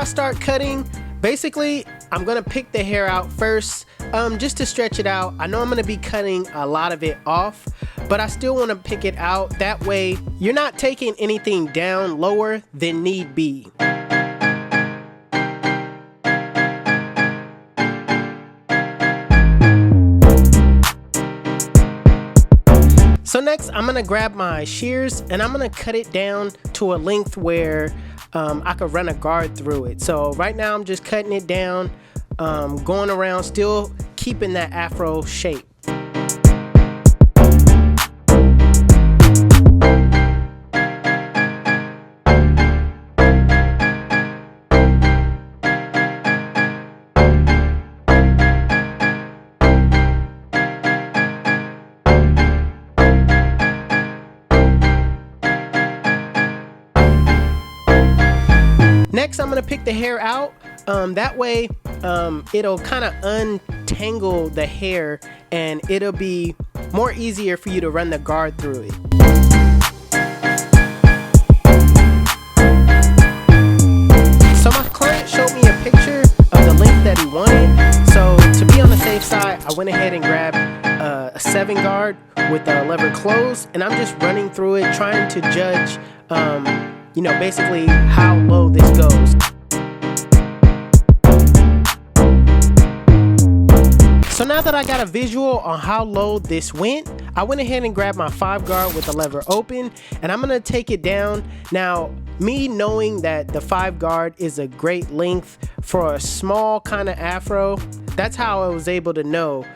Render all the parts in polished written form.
I start cutting, basically I'm gonna pick the hair out first, just to stretch it out. I know I'm gonna be cutting a lot of it off, but I still want to pick it out. That way you're not taking anything down lower than need be. So next I'm gonna grab my shears and I'm gonna cut it down to a length where I could run a guard through it. So right now I'm just cutting it down, going around, still keeping that afro shape. Next, I'm gonna pick the hair out. That way, it'll kind of untangle the hair and it'll be more easier for you to run the guard through it. So my client showed me a picture of the length that he wanted. So to be on the safe side, I went ahead and grabbed a 7 guard with the lever closed, and I'm just running through it, trying to judge you know, basically how low this goes. So now that I got a visual on how low this went, I went ahead and grabbed my 5 guard with the lever open, and I'm gonna take it down. Now, me knowing that the 5 guard is a great length for a small kind of afro, that's how I was able to know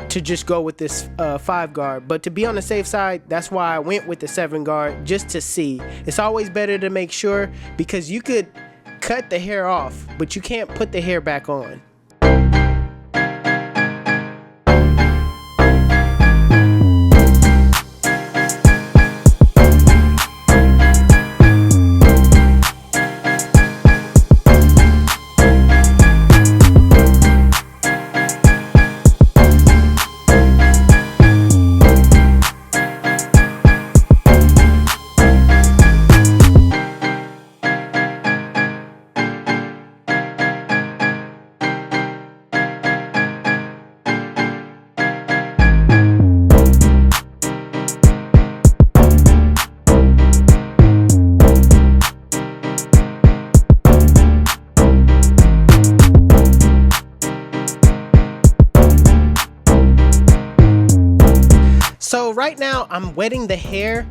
to just go with this 5 guard. But to be on the safe side, that's why I went with the 7 guard, just to see. It's always better to make sure, because you could cut the hair off, but you can't put the hair back on. So right now I'm wetting the hair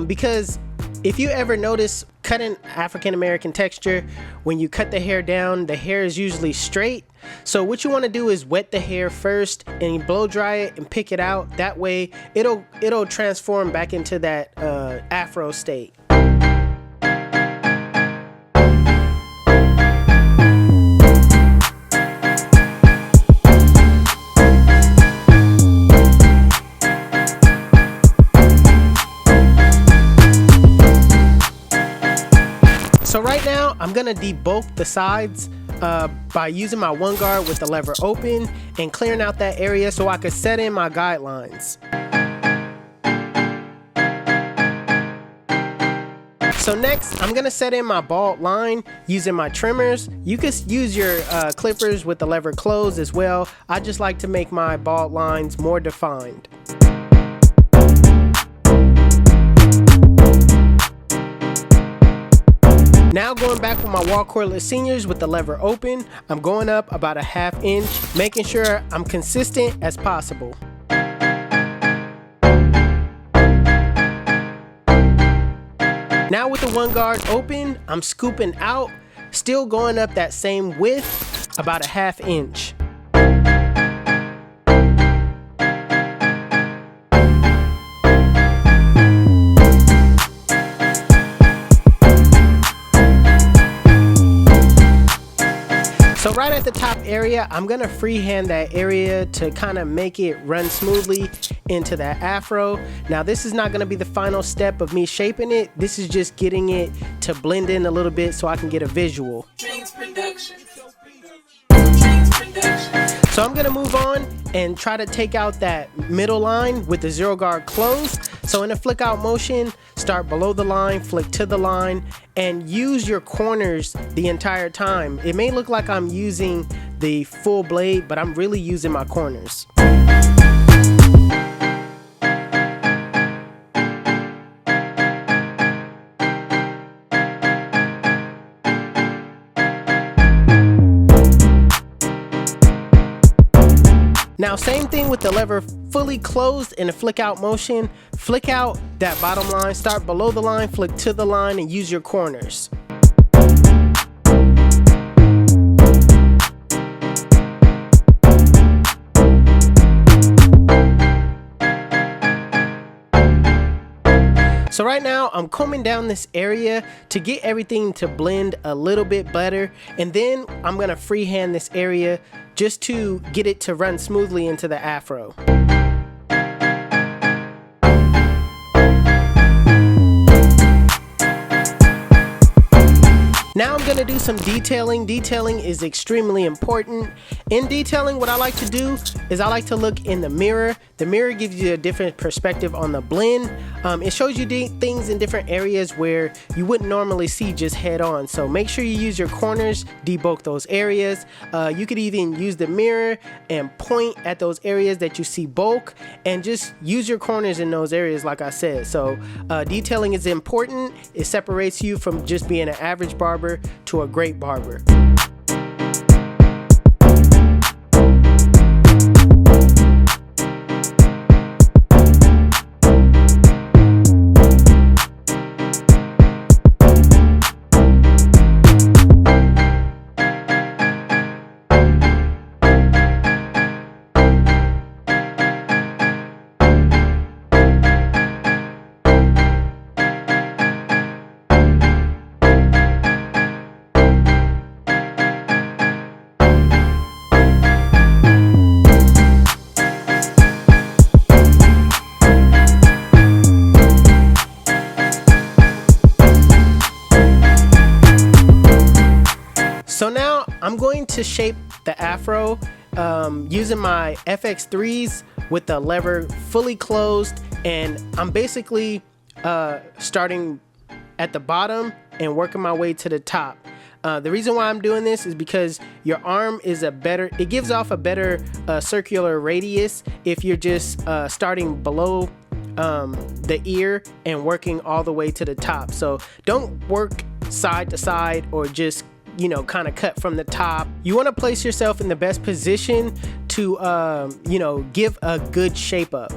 because if you ever notice cutting African American texture, when you cut the hair down, the hair is usually straight. So what you want to do is wet the hair first and you blow dry it and pick it out. That way it'll transform back into that afro state. So right now, I'm gonna debulk the sides by using my 1 guard with the lever open and clearing out that area so I could set in my guidelines. So next, I'm gonna set in my bald line using my trimmers. You can use your clippers with the lever closed as well. I just like to make my bald lines more defined. Now going back with my wall cordless seniors with the lever open, I'm going up about a ½ inch, making sure I'm consistent as possible. Now with the 1 guard open, I'm scooping out, still going up that same width, about a ½ inch. So right at the top area, I'm gonna freehand that area to kind of make it run smoothly into that afro. Now this is not gonna be the final step of me shaping it. This is just getting it to blend in a little bit so I can get a visual. So I'm gonna move on and try to take out that middle line with the 0 guard closed. So in a flick out motion, start below the line, flick to the line, and use your corners the entire time. It may look like I'm using the full blade, but I'm really using my corners. Now, same thing with the lever fully closed in a flick out motion. Flick out that bottom line, start below the line, flick to the line, and use your corners. So right now I'm combing down this area to get everything to blend a little bit better, and then I'm gonna freehand this area just to get it to run smoothly into the afro. Now I'm gonna do some detailing. Detailing is extremely important. In detailing, what I like to do is I like to look in the mirror. The mirror gives you a different perspective on the blend. It shows you things in different areas where you wouldn't normally see just head on. So make sure you use your corners, debulk those areas. You could even use the mirror and point at those areas that you see bulk, and just use your corners in those areas like I said. So detailing is important. It separates you from just being an average barber to a great barber. So now I'm going to shape the afro using my FX3s with the lever fully closed, and I'm basically starting at the bottom and working my way to the top. The reason why I'm doing this is because your arm is it gives off a better circular radius if you're just starting below the ear and working all the way to the top. So don't work side to side or just kind of cut from the top. You want to place yourself in the best position to give a good shape up.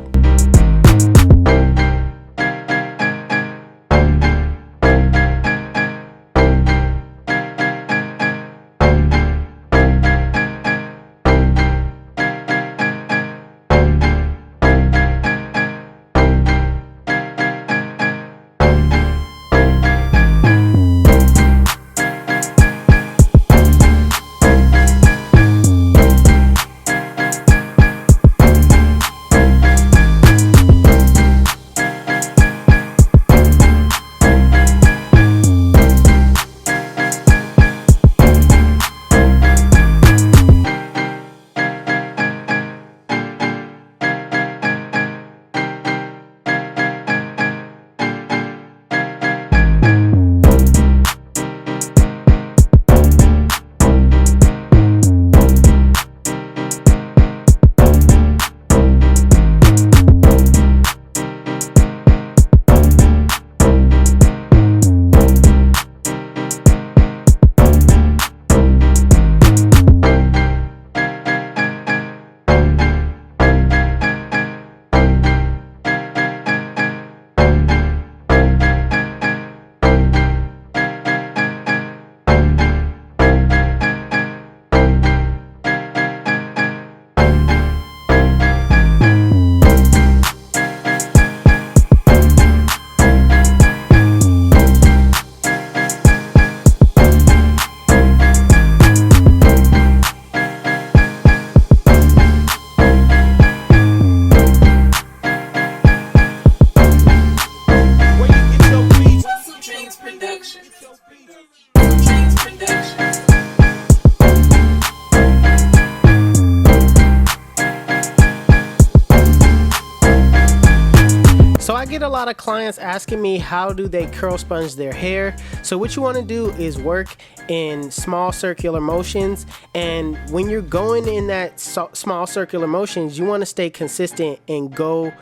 a lot of clients asking me how do they curl sponge their hair. So what you want to do is work in small circular motions, and when you're going in that small circular motions, you want to stay consistent and go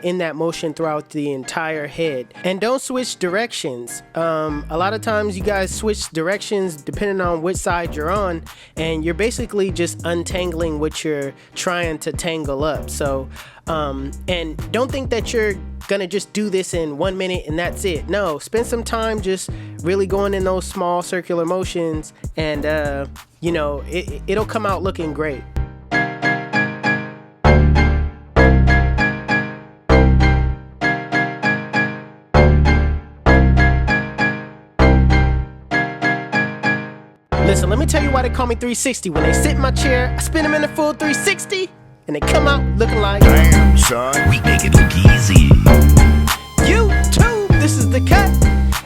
in that motion throughout the entire head, and don't switch directions. A lot of times you guys switch directions depending on which side you're on, and you're basically just untangling what you're trying to tangle up. So and don't think that you're gonna just do this in 1 minute and that's it. No, spend some time just really going in those small circular motions, and you know, it'll come out looking great. Listen, let me tell you why they call me 360. When they sit in my chair, I spin them in a full 360, and they come out looking like, damn, son, we make it look easy. YouTube, this is the cut.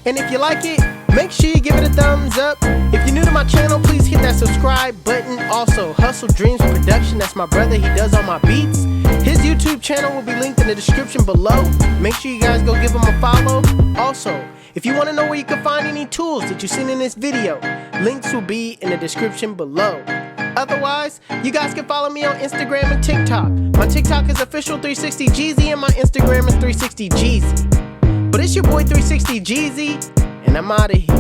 And if you like it, make sure you give it a thumbs up. If you're new to my channel, please hit that subscribe button. Also, HustleDreamProduction, that's my brother, he does all my beats. His YouTube channel will be linked in the description below. Make sure you guys go give him a follow. Also, if you want to know where you can find any tools that you've seen in this video, links will be in the description below. Otherwise, you guys can follow me on Instagram and TikTok. My TikTok is official360Jeezy and my Instagram is 360Jeezy. But it's your boy 360Jeezy, and I'm out of here.